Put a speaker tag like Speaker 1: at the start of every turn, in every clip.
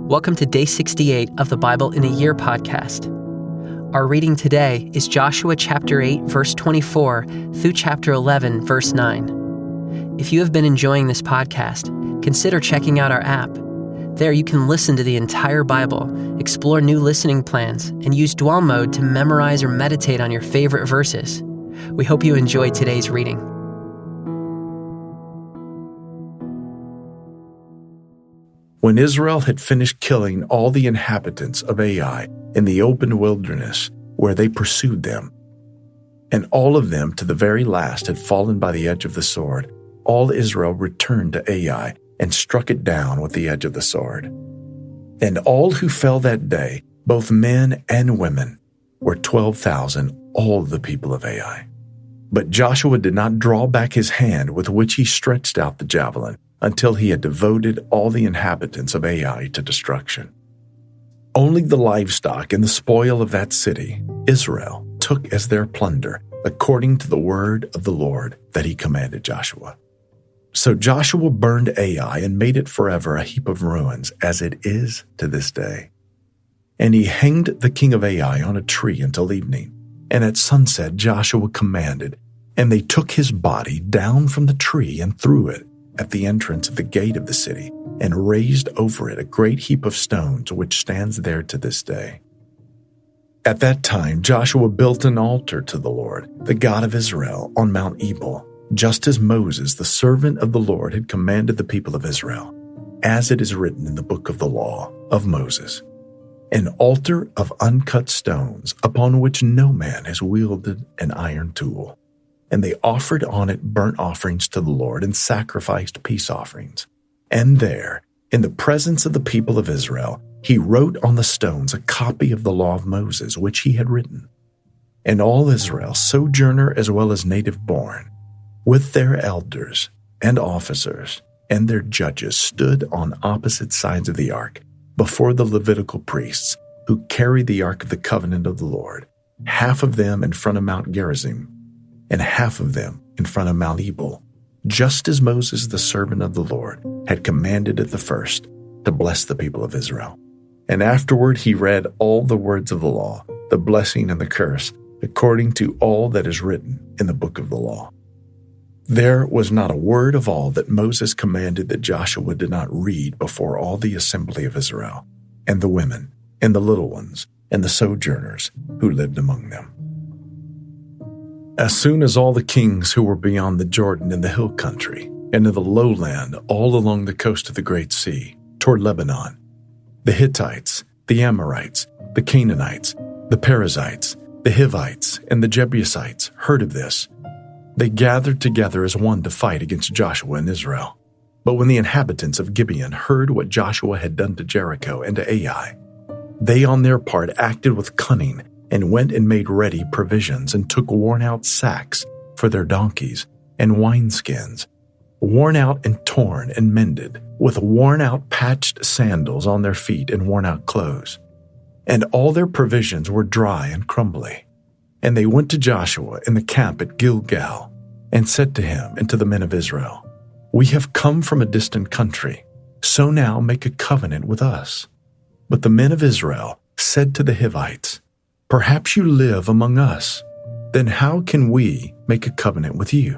Speaker 1: Welcome to Day 68 of the Bible in a Year podcast. Our reading today is Joshua chapter 8, verse 24 through chapter 11, verse 9. If you have been enjoying this podcast, consider checking out our app. There you can listen to the entire Bible, explore new listening plans, and use dwell mode to memorize or meditate on your favorite verses. We hope you enjoy today's reading.
Speaker 2: When Israel had finished killing all the inhabitants of Ai in the open wilderness where they pursued them, and all of them to the very last had fallen by the edge of the sword, all Israel returned to Ai and struck it down with the edge of the sword. And all who fell that day, both men and women, were 12,000, all the people of Ai. But Joshua did not draw back his hand with which he stretched out the javelin, until he had devoted all the inhabitants of Ai to destruction. Only the livestock and the spoil of that city Israel took as their plunder, according to the word of the Lord that he commanded Joshua. So Joshua burned Ai and made it forever a heap of ruins, as it is to this day. And he hanged the king of Ai on a tree until evening. And at sunset Joshua commanded, and they took his body down from the tree and threw it at the entrance of the gate of the city, and raised over it a great heap of stones which stands there to this day. At that time Joshua built an altar to the Lord, the God of Israel, on Mount Ebal, just as Moses, the servant of the Lord, had commanded the people of Israel, as it is written in the book of the law of Moses, an altar of uncut stones upon which no man has wielded an iron tool. And they offered on it burnt offerings to the Lord and sacrificed peace offerings. And there, in the presence of the people of Israel, he wrote on the stones a copy of the law of Moses, which he had written. And all Israel, sojourner as well as native born, with their elders and officers and their judges, stood on opposite sides of the ark before the Levitical priests who carried the ark of the covenant of the Lord, half of them in front of Mount Gerizim, and half of them in front of Mount Ebal, just as Moses, the servant of the Lord, had commanded at the first to bless the people of Israel. And afterward he read all the words of the law, the blessing and the curse, according to all that is written in the book of the law. There was not a word of all that Moses commanded that Joshua did not read before all the assembly of Israel, and the women, and the little ones, and the sojourners who lived among them. As soon as all the kings who were beyond the Jordan in the hill country and in the lowland all along the coast of the Great Sea, toward Lebanon, the Hittites, the Amorites, the Canaanites, the Perizzites, the Hivites, and the Jebusites heard of this, they gathered together as one to fight against Joshua and Israel. But when the inhabitants of Gibeon heard what Joshua had done to Jericho and to Ai, they on their part acted with cunning and went and made ready provisions and took worn-out sacks for their donkeys and wineskins, worn out and torn and mended, with worn-out patched sandals on their feet and worn-out clothes. And all their provisions were dry and crumbly. And they went to Joshua in the camp at Gilgal and said to him and to the men of Israel, "We have come from a distant country, so now make a covenant with us." But the men of Israel said to the Hivites, "Perhaps you live among us. Then how can we make a covenant with you?"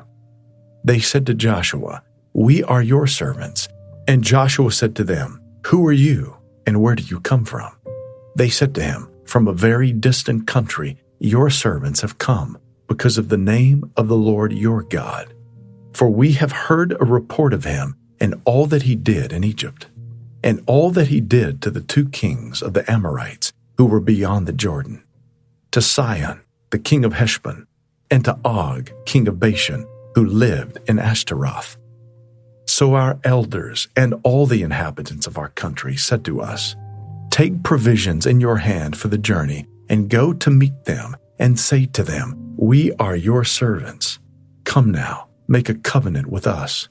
Speaker 2: They said to Joshua, "We are your servants." And Joshua said to them, "Who are you, and where do you come from?" They said to him, "From a very distant country your servants have come, because of the name of the Lord your God. For we have heard a report of him and all that he did in Egypt, and all that he did to the 2 kings of the Amorites who were beyond the Jordan, to Sihon, the king of Heshbon, and to Og, king of Bashan, who lived in Ashtaroth. So our elders and all the inhabitants of our country said to us, 'Take provisions in your hand for the journey, and go to meet them, and say to them, We are your servants. Come now, make a covenant with us.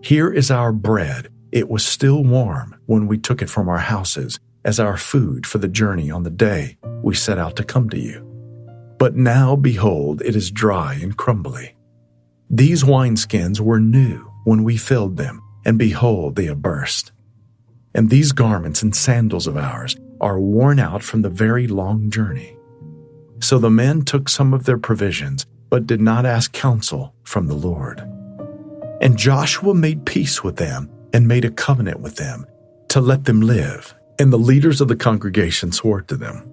Speaker 2: Here is our bread. It was still warm when we took it from our houses, as our food for the journey on the day we set out to come to you. But now, behold, it is dry and crumbly. These wineskins were new when we filled them, and behold, they have burst. and these garments and sandals of ours are worn out from the very long journey." So the men took some of their provisions, but did not ask counsel from the Lord. And Joshua made peace with them and made a covenant with them to let them live, and the leaders of the congregation swore to them.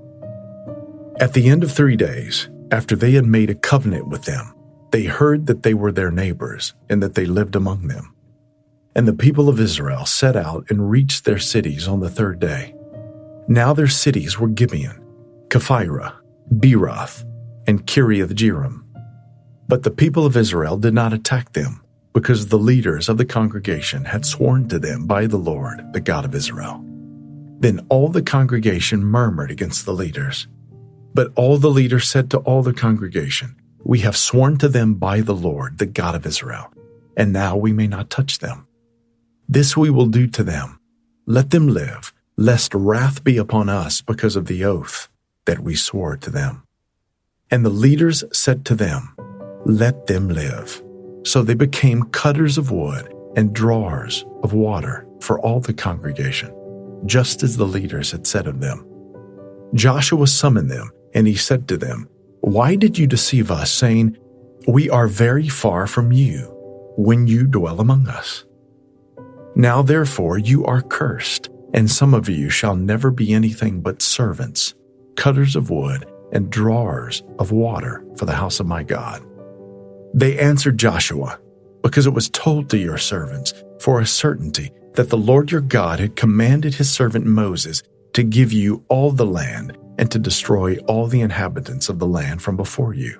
Speaker 2: At the end of 3 days, after they had made a covenant with them, they heard that they were their neighbors and that they lived among them. And the people of Israel set out and reached their cities on the 3rd day. Now their cities were Gibeon, Kephirah, Beeroth, and Kiriath-Jearim. But the people of Israel did not attack them, because the leaders of the congregation had sworn to them by the Lord, the God of Israel. Then all the congregation murmured against the leaders. But all the leaders said to all the congregation, "We have sworn to them by the Lord, the God of Israel, and now we may not touch them. This we will do to them. Let them live, lest wrath be upon us because of the oath that we swore to them." And the leaders said to them, "Let them live." So they became cutters of wood and drawers of water for all the congregation, just as the leaders had said of them. Joshua summoned them, and he said to them, "Why did you deceive us, saying, 'We are very far from you,' when you dwell among us? Now therefore you are cursed, and some of you shall never be anything but servants, cutters of wood, and drawers of water for the house of my God." They answered Joshua, "Because it was told to your servants for a certainty that the Lord your God had commanded his servant Moses to give you all the land and to destroy all the inhabitants of the land from before you.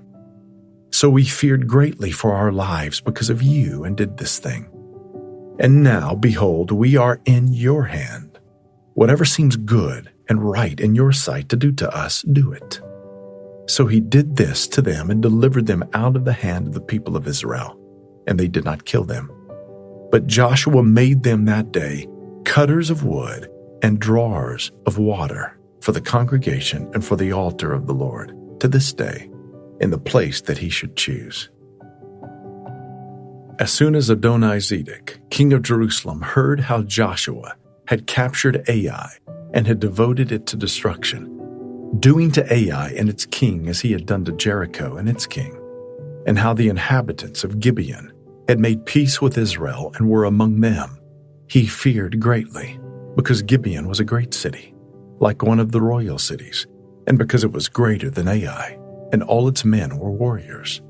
Speaker 2: So we feared greatly for our lives because of you and did this thing. And now, behold, we are in your hand. Whatever seems good and right in your sight to do to us, do it." So he did this to them and delivered them out of the hand of the people of Israel, and they did not kill them. But Joshua made them that day cutters of wood and drawers of water for the congregation and for the altar of the Lord to this day, in the place that he should choose. As soon as Adoni-Zedek, king of Jerusalem, heard how Joshua had captured Ai and had devoted it to destruction, doing to Ai and its king as he had done to Jericho and its king, and how the inhabitants of Gibeon had made peace with Israel and were among them, he feared greatly, because Gibeon was a great city, like one of the royal cities, and because it was greater than Ai, and all its men were warriors.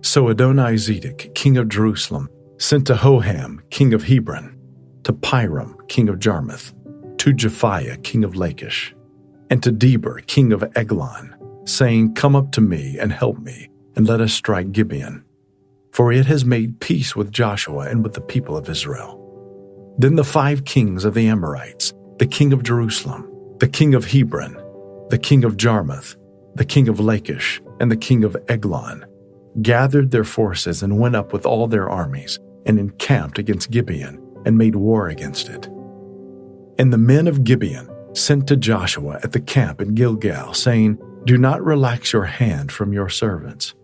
Speaker 2: So Adoni-Zedek, king of Jerusalem, sent to Hoham, king of Hebron, to Piram, king of Jarmuth, to Japhiah, king of Lachish, and to Deber, king of Eglon, saying, "Come up to me and help me, and let us strike Gibeon, for it has made peace with Joshua and with the people of Israel." Then the 5 kings of the Amorites, the king of Jerusalem, the king of Hebron, the king of Jarmuth, the king of Lachish, and the king of Eglon, gathered their forces and went up with all their armies and encamped against Gibeon and made war against it. And the men of Gibeon sent to Joshua at the camp in Gilgal, saying, "Do not relax your hand from your servants.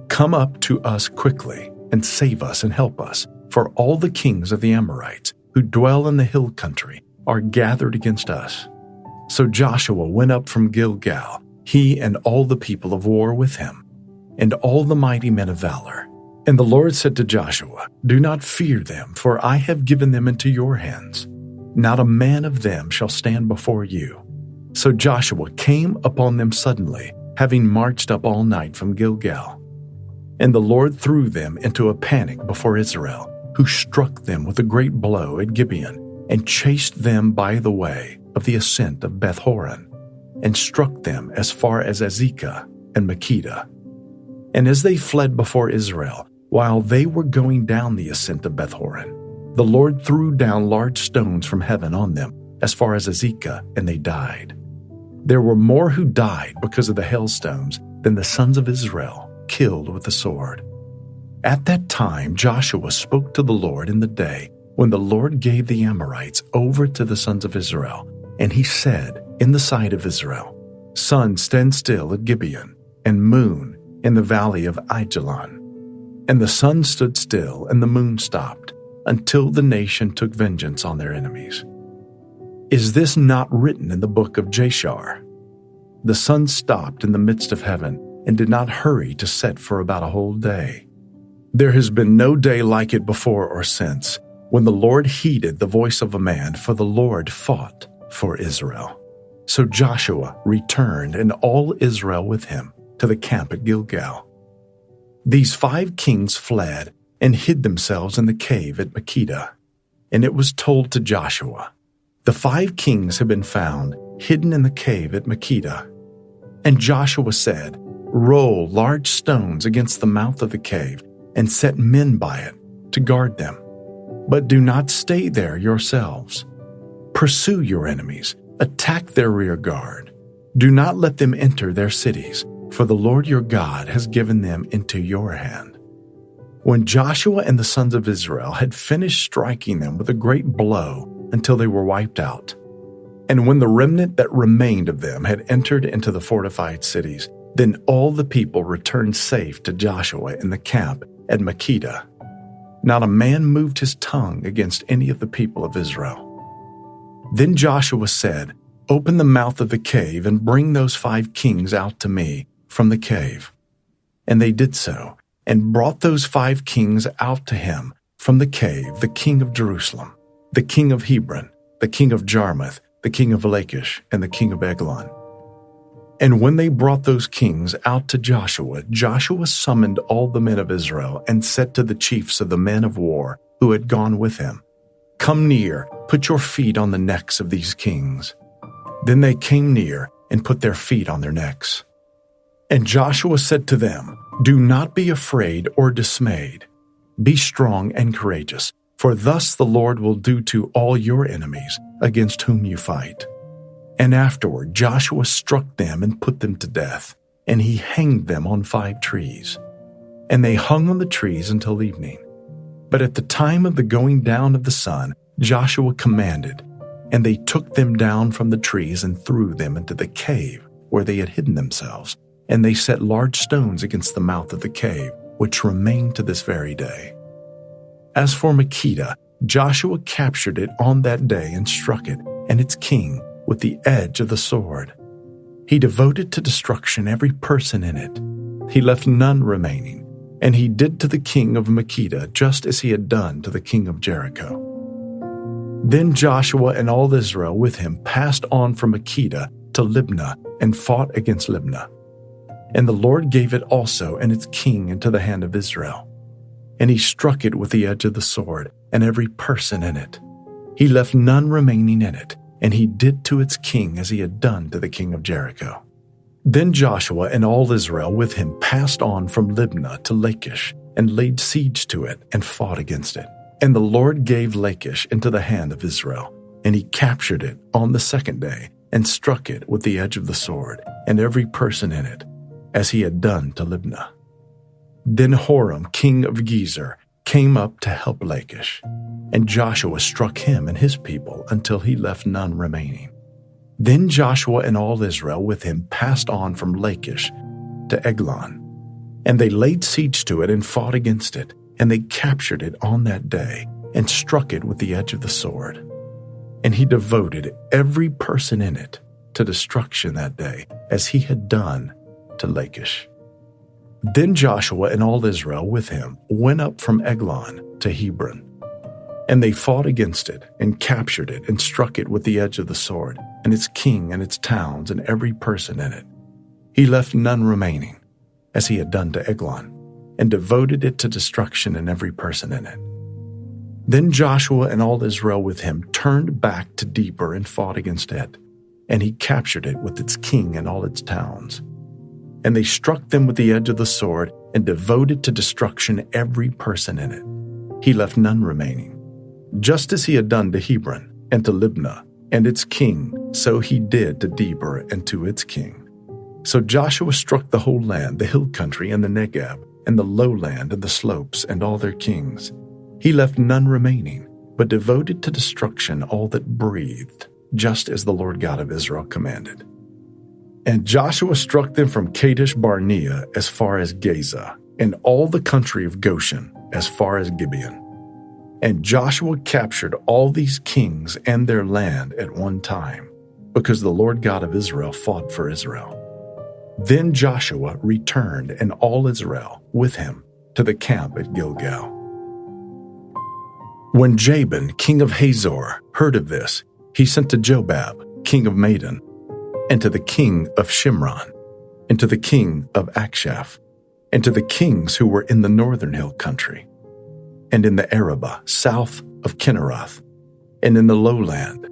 Speaker 2: Come up to us quickly and save us and help us, for all the kings of the Amorites who dwell in the hill country are gathered against us." So Joshua went up from Gilgal, he and all the people of war with him, and all the mighty men of valor. And the Lord said to Joshua, "Do not fear them, for I have given them into your hands. Not a man of them shall stand before you." So Joshua came upon them suddenly, having marched up all night from Gilgal. And the Lord threw them into a panic before Israel, who struck them with a great blow at Gibeon, and chased them by the way of the ascent of Beth-horon, and struck them as far as Azekah and Makkedah. And as they fled before Israel, while they were going down the ascent of Beth-horon, the Lord threw down large stones from heaven on them as far as Azekah, and they died. There were more who died because of the hailstones than the sons of Israel killed with the sword. At that time Joshua spoke to the Lord in the day when the Lord gave the Amorites over to the sons of Israel, and he said in the sight of Israel, "Sun, stand still at Gibeon, and moon in the valley of Aijalon." And the sun stood still, and the moon stopped, until the nation took vengeance on their enemies. Is this not written in the book of Jashar? The sun stopped in the midst of heaven and did not hurry to set for about a whole day. There has been no day like it before or since, when the Lord heeded the voice of a man, for the Lord fought for Israel. So Joshua returned, and all Israel with him, to the camp at Gilgal. These 5 kings fled and hid themselves in the cave at Makkedah. And it was told to Joshua, "The 5 kings have been found hidden in the cave at Makkedah." And Joshua said, "Roll large stones against the mouth of the cave and set men by it to guard them. But do not stay there yourselves. Pursue your enemies, attack their rear guard. Do not let them enter their cities, for the Lord your God has given them into your hand." When Joshua and the sons of Israel had finished striking them with a great blow until they were wiped out, and when the remnant that remained of them had entered into the fortified cities, then all the people returned safe to Joshua in the camp at Makkedah. Not a man moved his tongue against any of the people of Israel. Then Joshua said, "Open the mouth of the cave and bring those 5 kings out to me from the cave." And they did so, and brought those 5 kings out to him from the cave, the king of Jerusalem, the king of Hebron, the king of Jarmuth, the king of Lachish, and the king of Eglon. And when they brought those kings out to Joshua, Joshua summoned all the men of Israel and said to the chiefs of the men of war who had gone with him, "Come near, put your feet on the necks of these kings." Then they came near and put their feet on their necks. And Joshua said to them, "Do not be afraid or dismayed. Be strong and courageous, for thus the Lord will do to all your enemies against whom you fight." And afterward Joshua struck them and put them to death, and he hanged them on 5 trees. And they hung on the trees until evening. But at the time of the going down of the sun, Joshua commanded, and they took them down from the trees and threw them into the cave where they had hidden themselves. And they set large stones against the mouth of the cave, which remain to this very day. As for Makkedah, Joshua captured it on that day and struck it and its king with the edge of the sword. He devoted to destruction every person in it. He left none remaining, and he did to the king of Makkedah just as he had done to the king of Jericho. Then Joshua and all Israel with him passed on from Makkedah to Libnah and fought against Libnah. And the Lord gave it also and its king into the hand of Israel. And he struck it with the edge of the sword, and every person in it. He left none remaining in it, and he did to its king as he had done to the king of Jericho. Then Joshua and all Israel with him passed on from Libnah to Lachish, and laid siege to it, and fought against it. And the Lord gave Lachish into the hand of Israel, and he captured it on the 2nd day, and struck it with the edge of the sword, and every person in it, as he had done to Libnah. Then Horam, king of Gezer, came up to help Lachish, and Joshua struck him and his people until he left none remaining. Then Joshua and all Israel with him passed on from Lachish to Eglon, and they laid siege to it and fought against it, and they captured it on that day, and struck it with the edge of the sword. And he devoted every person in it to destruction that day, as he had done to Lachish. Then Joshua and all Israel with him went up from Eglon to Hebron. And they fought against it, and captured it, and struck it with the edge of the sword, and its king and its towns, and every person in it. He left none remaining, as he had done to Eglon, and devoted it to destruction and every person in it. Then Joshua and all Israel with him turned back to Debir and fought against it, and he captured it with its king and all its towns. And they struck them with the edge of the sword, and devoted to destruction every person in it. He left none remaining. Just as he had done to Hebron and to Libnah and its king, so he did to Debir and to its king. So Joshua struck the whole land, the hill country and the Negeb, and the lowland and the slopes, and all their kings. He left none remaining, but devoted to destruction all that breathed, just as the Lord God of Israel commanded. And Joshua struck them from Kadesh Barnea as far as Gaza, and all the country of Goshen as far as Gibeon. And Joshua captured all these kings and their land at one time, because the Lord God of Israel fought for Israel. Then Joshua returned, and all Israel with him, to the camp at Gilgal. When Jabin, king of Hazor, heard of this, he sent to Jobab, king of Madon, and to the king of Shimron, and to the king of Akshaph, and to the kings who were in the northern hill country, and in the Arabah, south of Kinneroth, and in the lowland,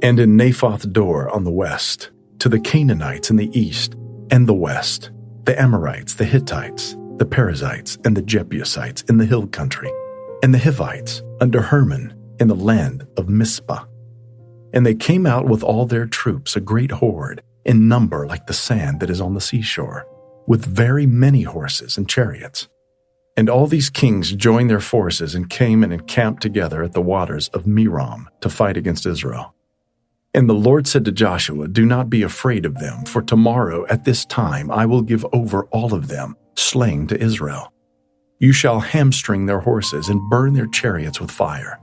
Speaker 2: and in Naphoth Dor on the west, to the Canaanites in the east and the west, the Amorites, the Hittites, the Perizzites, and the Jebusites in the hill country, and the Hivites under Hermon in the land of Mizpah. And they came out with all their troops, a great horde, in number like the sand that is on the seashore, with very many horses and chariots. And all these kings joined their forces and came and encamped together at the waters of Merom to fight against Israel. And the Lord said to Joshua, "Do not be afraid of them, for tomorrow at this time I will give over all of them, slain to Israel. You shall hamstring their horses and burn their chariots with fire."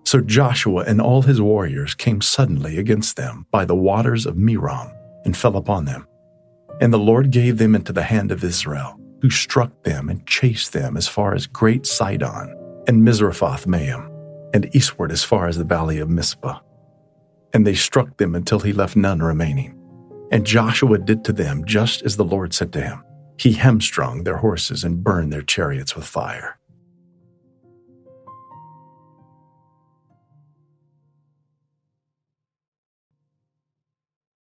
Speaker 2: So Joshua and all his warriors came suddenly against them by the waters of Merom and fell upon them. And the Lord gave them into the hand of Israel, who struck them and chased them as far as Great Sidon and Mizrephoth-Maim, and eastward as far as the valley of Mizpah. And they struck them until he left none remaining. And Joshua did to them just as the Lord said to him. He hamstrung their horses and burned their chariots with fire.